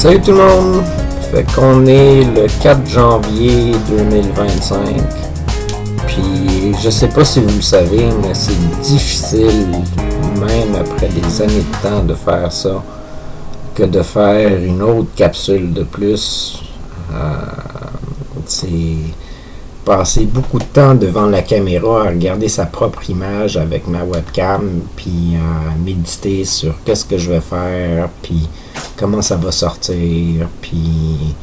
Salut tout le monde! Fait qu'on est le 4 janvier 2025. Puis je sais pas si vous le savez, mais c'est difficile, même après des années de temps, de faire ça, que de faire une autre capsule de plus. C'est passer beaucoup de temps devant la caméra à regarder sa propre image avec ma webcam, puis à méditer sur qu'est-ce que je vais faire, puis comment ça va sortir, puis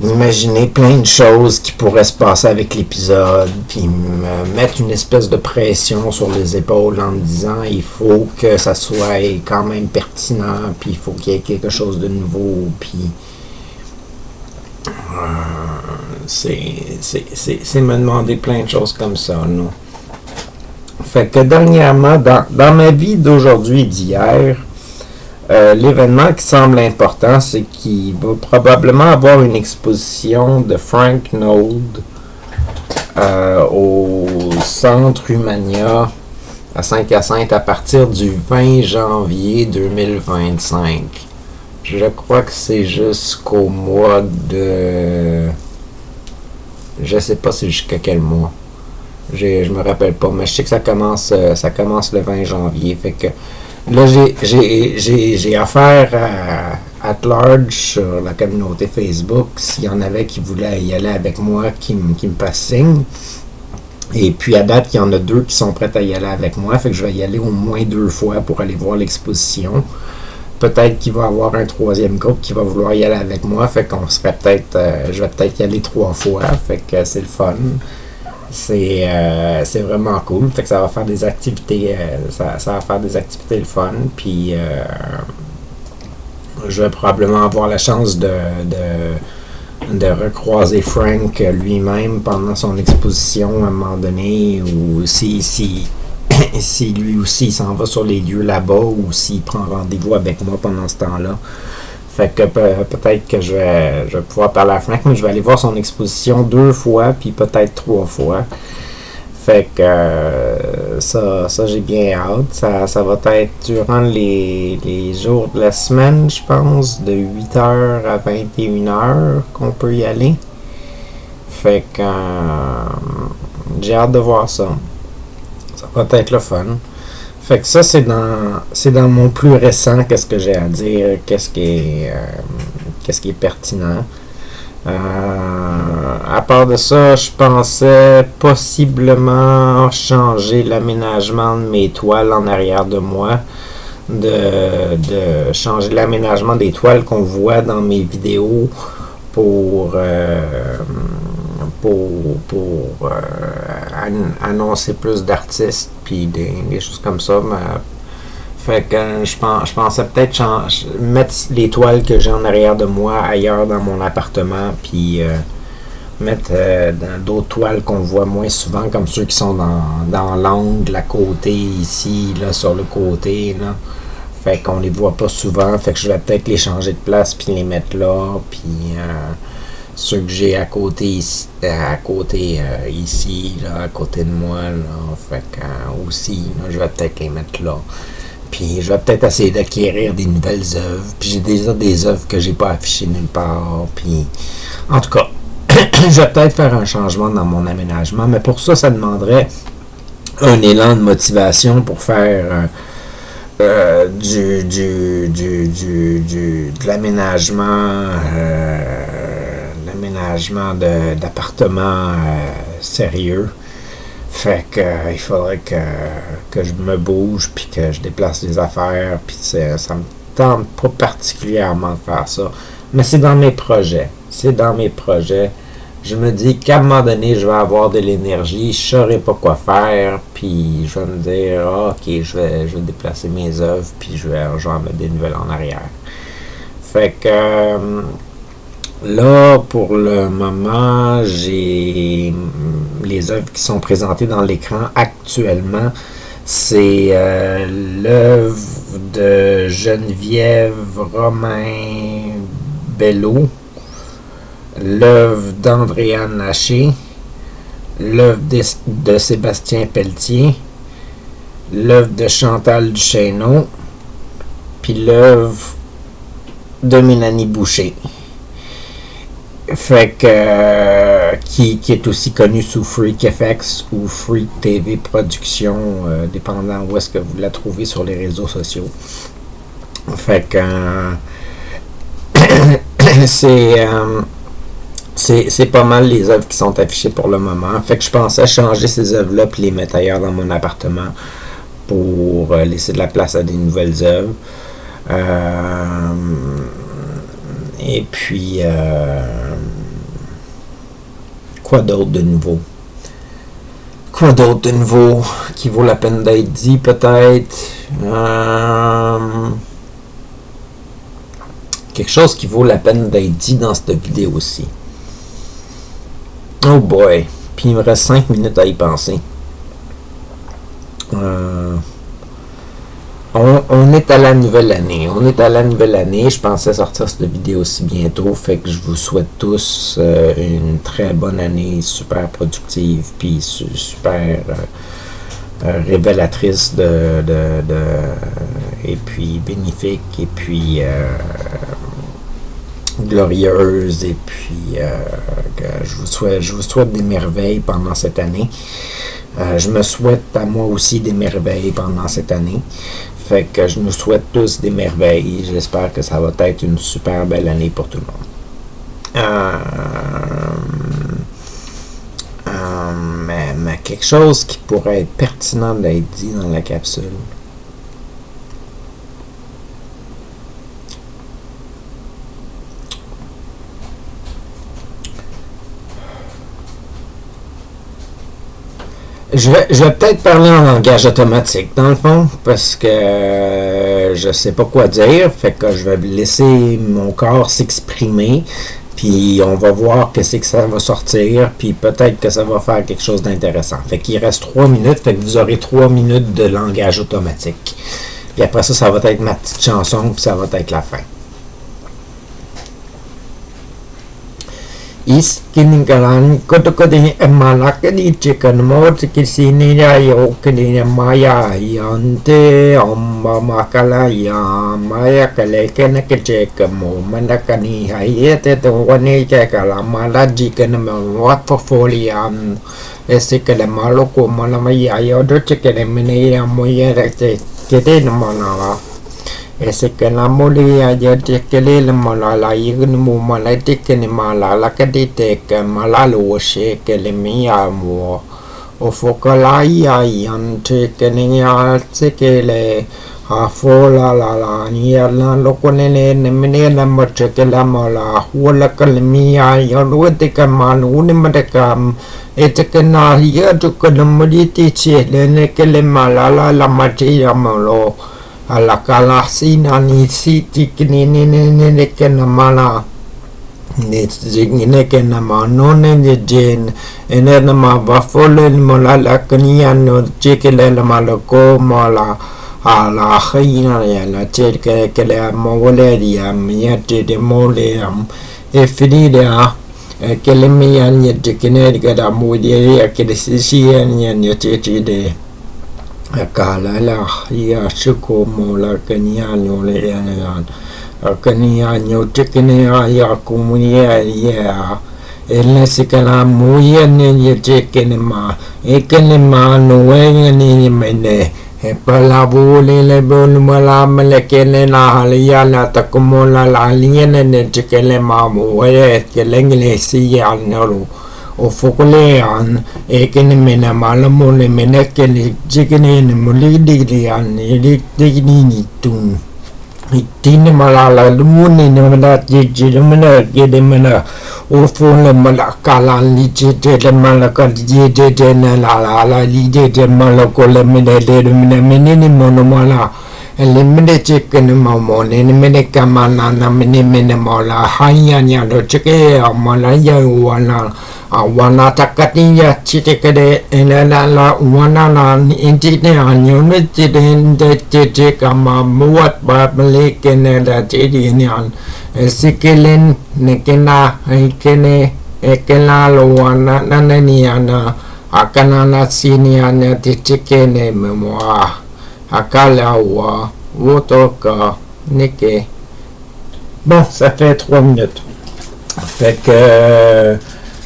imaginer plein de choses qui pourraient se passer avec l'épisode, puis me mettre une espèce de pression sur les épaules en me disant il faut que ça soit quand même pertinent, puis il faut qu'il y ait quelque chose de nouveau, puis c'est me demander plein de choses comme ça, non? Fait que dernièrement, dans ma vie d'aujourd'hui et d'hier, l'événement qui semble important, c'est qu'il va probablement avoir une exposition de Frank Node au Centre Humania à Saint-Hyacinthe à partir du 20 janvier 2025. Je crois que c'est jusqu'au mois de... Je sais pas c'est jusqu'à quel mois. Je me rappelle pas, mais je sais que ça commence le 20 janvier. Fait que là, j'ai affaire à large sur la communauté Facebook. S'il y en avait qui voulaient y aller avec moi, qui me fassent signe. Et puis à date, il y en a 2 qui sont prêts à y aller avec moi. Fait que je vais y aller au moins 2 fois pour aller voir l'exposition. Peut-être qu'il va y avoir un 3e groupe qui va vouloir y aller avec moi. Fait qu'on serait peut-être... je vais peut-être y aller 3 fois. Fait que c'est le fun. C'est vraiment cool. Fait que ça va faire des activités... ça va faire des activités le fun. Puis je vais probablement avoir la chance de recroiser Frank lui-même pendant son exposition à un moment donné. Ou si lui aussi s'en va sur les lieux là-bas ou s'il prend rendez-vous avec moi pendant ce temps-là. Fait que peut-être que je vais pouvoir parler à Frank, mais je vais aller voir son exposition 2 fois, puis peut-être 3 fois. Fait que ça j'ai bien hâte. Ça va être durant les jours de la semaine, je pense, de 8h à 21h qu'on peut y aller. Fait que j'ai hâte de voir ça. Ça va être le fun. Fait que ça, c'est dans mon plus récent, qu'est-ce que j'ai à dire, qu'est-ce qui est pertinent. À part de ça, je pensais possiblement changer l'aménagement de mes toiles en arrière de moi, de changer l'aménagement des toiles qu'on voit dans mes vidéos pour annoncer plus d'artistes puis des choses comme ça. Fait que je pensais peut-être mettre les toiles que j'ai en arrière de moi ailleurs dans mon appartement, puis mettre d'autres toiles qu'on voit moins souvent, comme ceux qui sont dans l'angle à côté ici, là, sur le côté, là. Fait qu'on les voit pas souvent. Fait que je vais peut-être les changer de place puis les mettre là, puis ceux que j'ai à côté ici, là, à côté de moi, là, fait que aussi, là, je vais peut-être les mettre là. Puis je vais peut-être essayer d'acquérir des nouvelles œuvres. Puis j'ai déjà des œuvres que j'ai pas affichées nulle part. Puis en tout cas, je vais peut-être faire un changement dans mon aménagement, mais pour ça, ça demanderait un élan de motivation pour faire de l'aménagement. D'appartements sérieux. Fait que il faudrait que je me bouge puis que je déplace les affaires, puis ça me tente pas particulièrement de faire ça, mais c'est dans mes projets. Je me dis qu'à un moment donné, je vais avoir de l'énergie, je saurai pas quoi faire, puis je vais me dire ok, je vais déplacer mes œuvres, puis je vais en mettre des nouvelles en arrière. Fait que là, pour le moment, j'ai les œuvres qui sont présentées dans l'écran actuellement. C'est l'œuvre de Geneviève Romain-Bello, l'œuvre d'Andréane Haché, l'œuvre de Sébastien Pelletier, l'œuvre de Chantal Duchesneau, puis l'œuvre de Mélanie Boucher. Fait que qui est aussi connu sous Freak FX ou Freak TV Production, dépendant où est-ce que vous la trouvez sur les réseaux sociaux. Fait que c'est pas mal les œuvres qui sont affichées pour le moment. Fait que je pensais changer ces œuvres-là puis les mettre ailleurs dans mon appartement pour laisser de la place à des nouvelles œuvres. Et puis, quoi d'autre de nouveau? Quoi d'autre de nouveau qui vaut la peine d'être dit, peut-être? Quelque chose qui vaut la peine d'être dit dans cette vidéo aussi. Oh boy! Puis il me reste 5 minutes à y penser. On est à la nouvelle année. Je pensais sortir cette vidéo aussi bientôt. Fait que je vous souhaite tous une très bonne année, super productive, puis super révélatrice et puis bénéfique, et puis glorieuse, et puis je vous souhaite des merveilles pendant cette année. Je me souhaite à moi aussi des merveilles pendant cette année. Fait que je nous souhaite tous des merveilles. J'espère que ça va être une super belle année pour tout le monde. Mais quelque chose qui pourrait être pertinent d'être dit dans la capsule. Je vais peut-être parler en langage automatique, dans le fond, parce que je sais pas quoi dire, fait que je vais laisser mon corps s'exprimer, puis on va voir qu'est-ce que ça va sortir, puis peut-être que ça va faire quelque chose d'intéressant. Fait qu'il reste 3 minutes, fait que vous aurez 3 minutes de langage automatique. Puis après ça va être ma petite chanson, puis ça va être la fin. Iskingalan kotokodi malakadi chicken motikisini yokini maya yante makala ya maya kalekena kecheka mo manakani hayete to wani chekala malaji kana what portfolio esikale maloko malamaya yodo chekene mini moya kete namana Ese que la molia ya te que le malala yigun mu malati que ni malala que te que malalo she que le mia mo o focala ya yante que ni ya se que le a fola la ni la lo con ne ne la marche que la mala wala que le mia ya lo te que mal un madakam ete que na ya to que le moditi che le que le malala la marche ya malo ala kalasina ni siti kini ne kena mala ne zingine kena manone ne jen ene na ma bafole mola la kania no chekele la malako mala ala khina ya la cheke kele mole dia miate de mole e finida kele mi anya tekene ga mo dia kele sisi anya tete de akala la ya shuko mola kanya nyole yan kanya nyote kenya ya kumunia ya elna sikala muya ne yete kenema ekenema no ni mene e palabule le bon mala melekene na halia la takumola la liene ne tikele mamu e kelengile si ya no o fokolean e kene mena malamole mena kene jikene ne molidi an ni digni tun itine malala lumune ne mena jiji lumena gede mena o fone malakala li jete le malaka jete ne la li jete malakole mena de mena menini monomala le mene chicken mamone ne mene kamana na mene mola hanya nya do chike amala ya wana wana takatinya chitekade ena la wana na intine anyo ne chite kama muat ba meleke ne da chidi nyan sikelen ne kena ikene ekela lo wana nanani ana akana na sini ana tichikene memoa akala wa wotoka nike Bon, ça fait 3 minutes. Fait que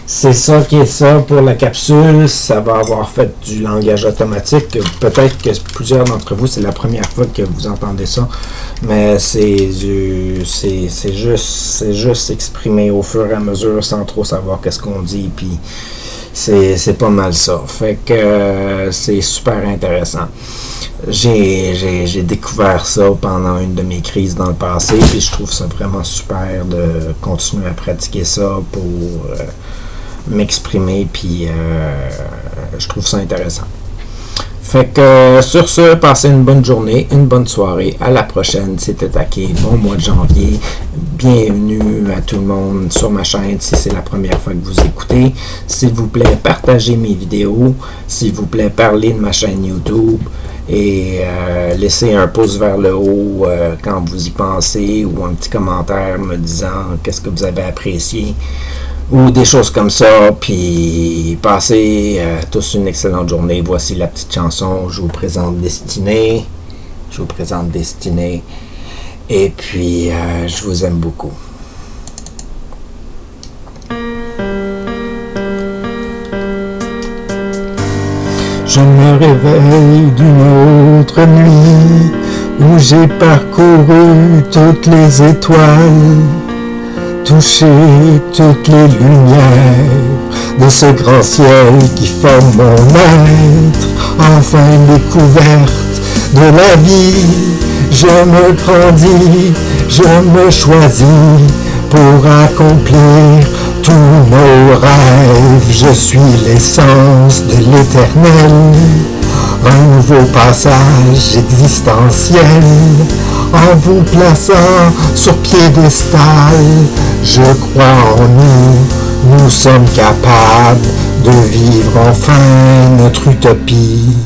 c'est ça qui est ça pour la capsule. Ça va avoir fait du langage automatique. Peut-être que plusieurs d'entre vous, c'est la première fois que vous entendez ça, mais c'est juste exprimé au fur et à mesure sans trop savoir qu'est-ce qu'on dit. Puis c'est pas mal ça. Fait que c'est super intéressant. J'ai découvert ça pendant une de mes crises dans le passé, puis je trouve ça vraiment super de continuer à pratiquer ça pour m'exprimer, puis je trouve ça intéressant. Fait que sur ce, passez une bonne journée, une bonne soirée. À la prochaine, c'était Taquet. Bon mois de janvier. Bienvenue à tout le monde sur ma chaîne si c'est la première fois que vous écoutez. S'il vous plaît, partagez mes vidéos. S'il vous plaît, parlez de ma chaîne YouTube. Et laissez un pouce vers le haut quand vous y pensez ou un petit commentaire me disant qu'est-ce que vous avez apprécié ou des choses comme ça. Puis passez tous une excellente journée. Voici la petite chanson. Je vous présente Destinée. Et puis je vous aime beaucoup. Je me réveille d'une autre nuit où j'ai parcouru toutes les étoiles, touché toutes les lumières de ce grand ciel qui forme mon être. Enfin découverte de la vie, je me grandis, je me choisis pour accomplir tous nos rêves. Je suis l'essence de l'éternel, un nouveau passage existentiel. En vous plaçant sur piédestal, je crois en nous, nous sommes capables de vivre enfin notre utopie.